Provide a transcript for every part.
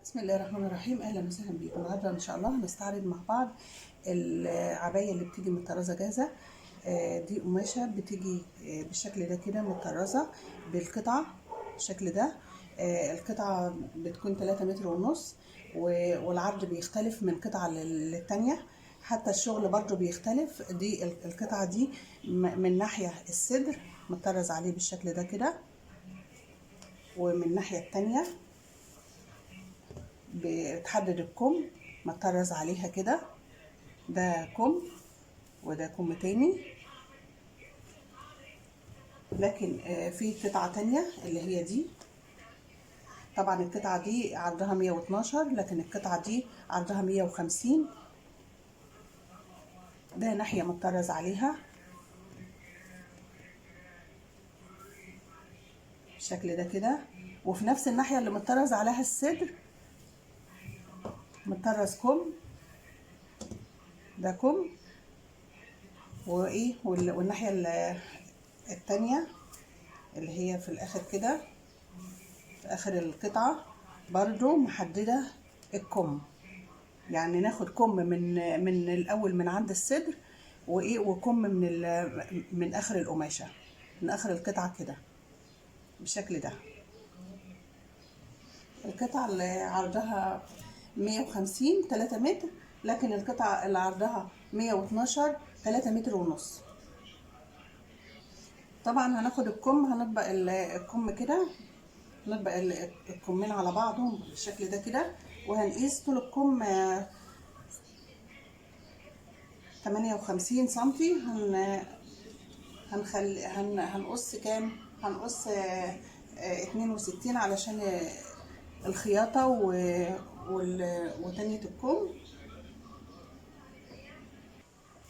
بسم الله الرحمن الرحيم. اهلا وسهلا بيكم. النهارده ان شاء الله هنستعرض مع بعض العباية اللي بتيجي متطرزه جاهزه. دي قماشه بتيجي بالشكل ده كده متطرزه بالقطعه بالشكل ده. القطعه بتكون 3 متر ونص، والعرض بيختلف من قطعه للتانيه، حتى الشغل برضو بيختلف. دي القطعه دي من ناحيه الصدر متطرز عليه بالشكل ده كده، ومن الناحيه التانيه بتحدد الكم متطرز عليها كده. ده كم وده كم تاني، لكن في قطعة تانية اللي هي دي. طبعا القطعة دي عرضها 112، لكن القطعة دي عرضها 150. ده ناحية متطرز عليها بالشكل ده كده، وفي نفس الناحية اللي متطرز عليها الصدر متطرز كم. ده كم وايه، والناحية التانية اللي هي في الاخر كده، في اخر القطعة برضو محددة الكم. يعني ناخد كم من الاول من عند الصدر، وايه، وكم من اخر القماشة، من اخر القطعة كده بالشكل ده. القطعة اللي عرضها 150 3 متر، لكن القطعة اللي عرضها 112 3 متر ونص. طبعا هناخد الكم، هنطبق الكم كده، نطبق الكمين على بعضهم بالشكل ده كده، وهنقيس طول الكم 58 سنتي. هنقص كام؟ هنقص 62 علشان الخياطة وتانية الكم.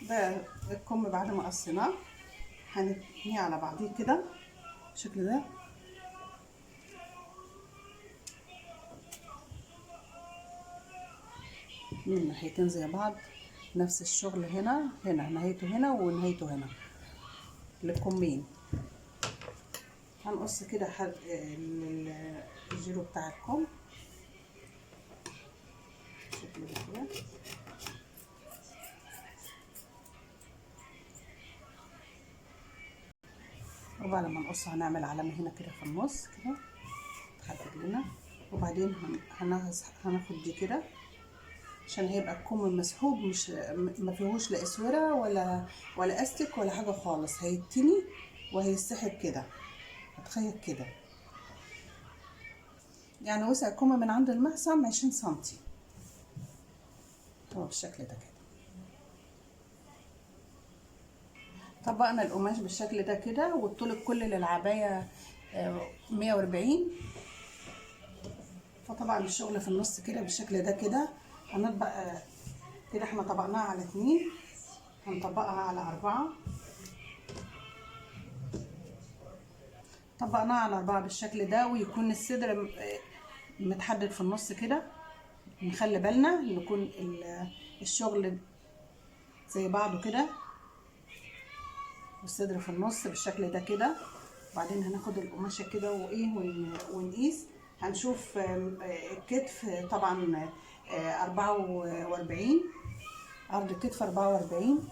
ده الكم بعد ما قصيناه هنتنيه على بعضيه كده بالشكل ده. من ناحيتين زي بعض، نفس الشغل. هنا نهايته هنا ونهايته هنا للكمين. هنقص كده الجيرو بتاع الكم بالشكل ده كده. وبعد ما نقص هنعمل علامة هنا كده في النص كده تحدد لنا، وبعدين هناخد دي كده عشان هيبقى الكم مسحوب، مش ما فيهوش لا اسوره ولا استك ولا حاجه خالص. هيتني وهيسحب كده، هتخيط كده. يعني وسع الكم من عند المعصم 20 سنتي، هو بالشكل ده كده. طبقنا القماش بالشكل ده كده، والطول الكلي للعبايه 140. فطبعا الشغل في النص كده بالشكل ده كده. هنطبق كده، احنا طبقناها على 2، هنطبقها على 4. طبقناها على 4 بالشكل ده، ويكون الصدر متحدد في النص كده. نخلي بالنا يكون الشغل زي بعضه كده، والصدر في النص بالشكل ده كده. وبعدين هناخد القماشه كده وايه ونقيس. هنشوف الكتف طبعا 44، عرض الكتف 44.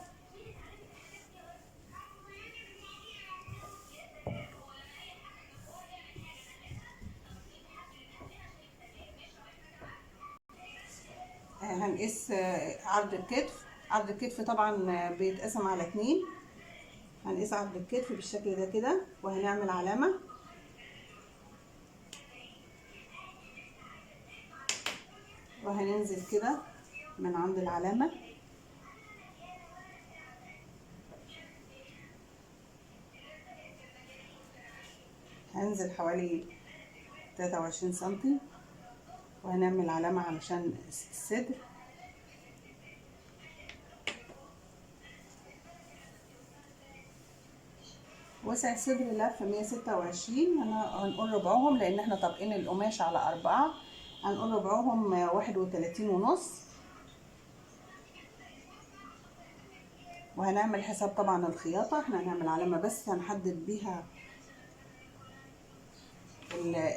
هنقيس عرض الكتف. عرض الكتف طبعا بيتقسم على 2. هنقيس عرض الكتف بالشكل ده كده، وهنعمل علامة. وهننزل كده من عند العلامة، هنزل حوالي 23 سنتي، وهنعمل علامة علشان الصدر. وسع الصدر لف 126. هنقول ربعهم لان احنا طابقين القماش على 4. هنقول ربعهم 31 ونص. وهنعمل حساب طبعا الخياطة. احنا هنعمل علامة بس هنحدد بيها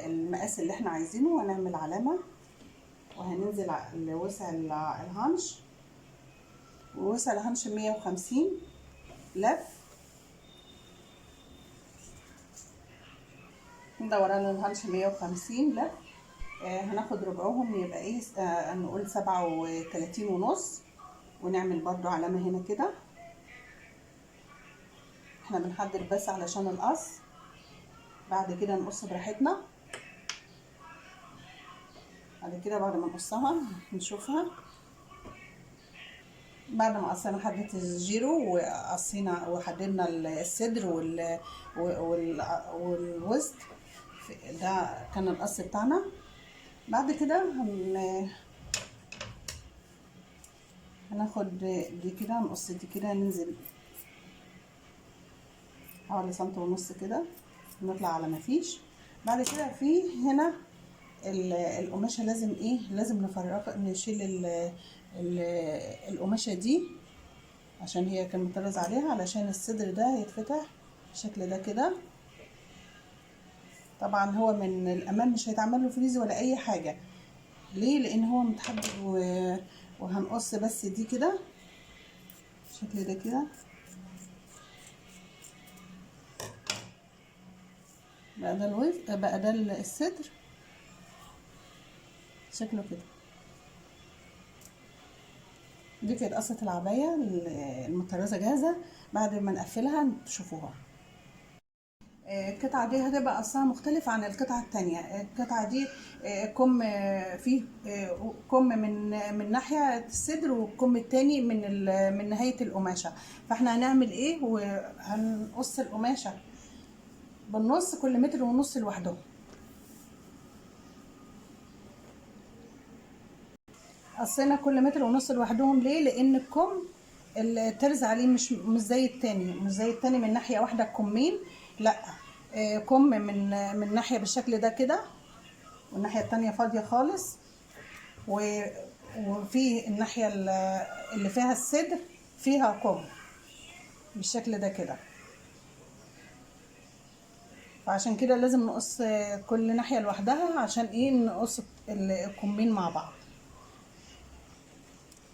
المقاس اللي احنا عايزينه، وهنعمل علامة وهننزل لوسع الهانش، ووسع الهانش 150 لف. ندور على الهانش 150 لف. هناخد ربعهم يبقى ايه، نقول 37.5، ونعمل برضو علامة هنا كده. احنا بنحدد بس علشان القص، بعد كده نقص براحتنا. بعد كده بعد ما نقصها نشوفها. بعد ما قصينا حدة الجيرو وقصينا وحددنا الصدر والوسط، ده كان القص بتاعنا. بعد كده هناخد دي كده، نقص دي كده، ننزل حوالي 1.5 سم كده، نطلع على ما فيش. بعد كده في هنا القماشه لازم ايه، لازم نفرق، نشيل القماشه دي عشان هي كان مطرز عليها، علشان الصدر ده هيتفتح بالشكل ده كده. طبعا هو من الامام مش هيتعمل له فريز ولا اي حاجه. ليه؟ لان هو متحدد وهنقص بس دي كده بالشكل ده كده. بقى ده الوجه، بقى ده الصدر شكله كده. دي كانت قصة العباية المطرزة جاهزة. بعد ما نقفلها تشوفوها. القطعة دي هتبقى قصها مختلف عن القطعة التانية. القطعة دي كم فيه كم من ناحية الصدر، والكم التاني من نهاية القماشة. فاحنا هنعمل ايه، وهنقص القماشة بالنص، كل متر ونص لوحده. قصينا كل متر ونص لوحدهم. ليه؟ لان الكم الترز عليه مش زي التاني، مش زي التاني من ناحيه واحده كمين، لا، كم من ناحيه بالشكل ده كده، والناحيه التانيه فاضيه خالص. وفي الناحيه اللي فيها الصدر فيها كم بالشكل ده كده. فعشان كده لازم نقص كل ناحيه لوحدها، عشان ايه، نقص الكمين مع بعض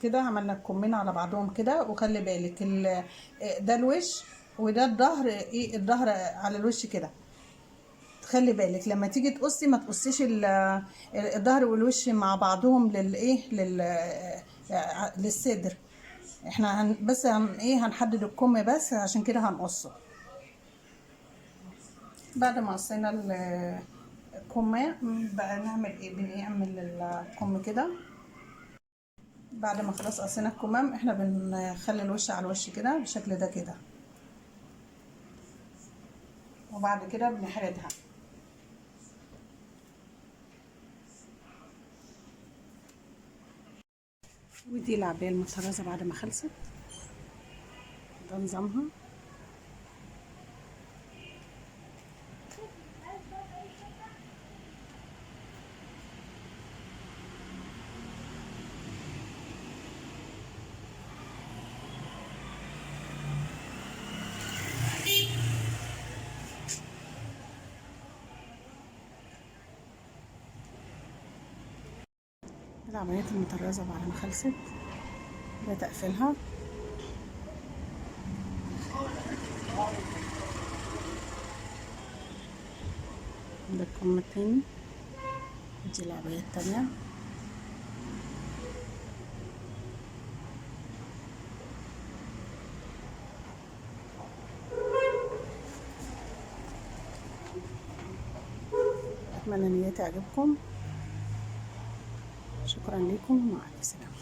كده. عملنا الكمين على بعضهم كده. وخلي بالك ده الوش وده الظهر، ايه، الظهر على الوش كده. تخلي بالك لما تيجي تقصي ما تقصيش الظهر والوش مع بعضهم للايه للصدر. احنا بس ايه، هنحدد الكم بس، عشان كده هنقصه. بعد ما قصينا الكم بقى نعمل ايه، بنعمل الكم كده. بعد ما خلاص قصينا الكمام، احنا بنخلي الوش على الوش كده بالشكل ده كده، وبعد كده بنحردها. ودي العباية المطرزة بعد ما خلصت. ده نظامها. العبايات المطرزة بعد ما خلصت ده تقفيلها. ده الكم التاني. دي العباية التانية. أتمنى ان هي تعجبكم. شكرا لكم، مع السلامة.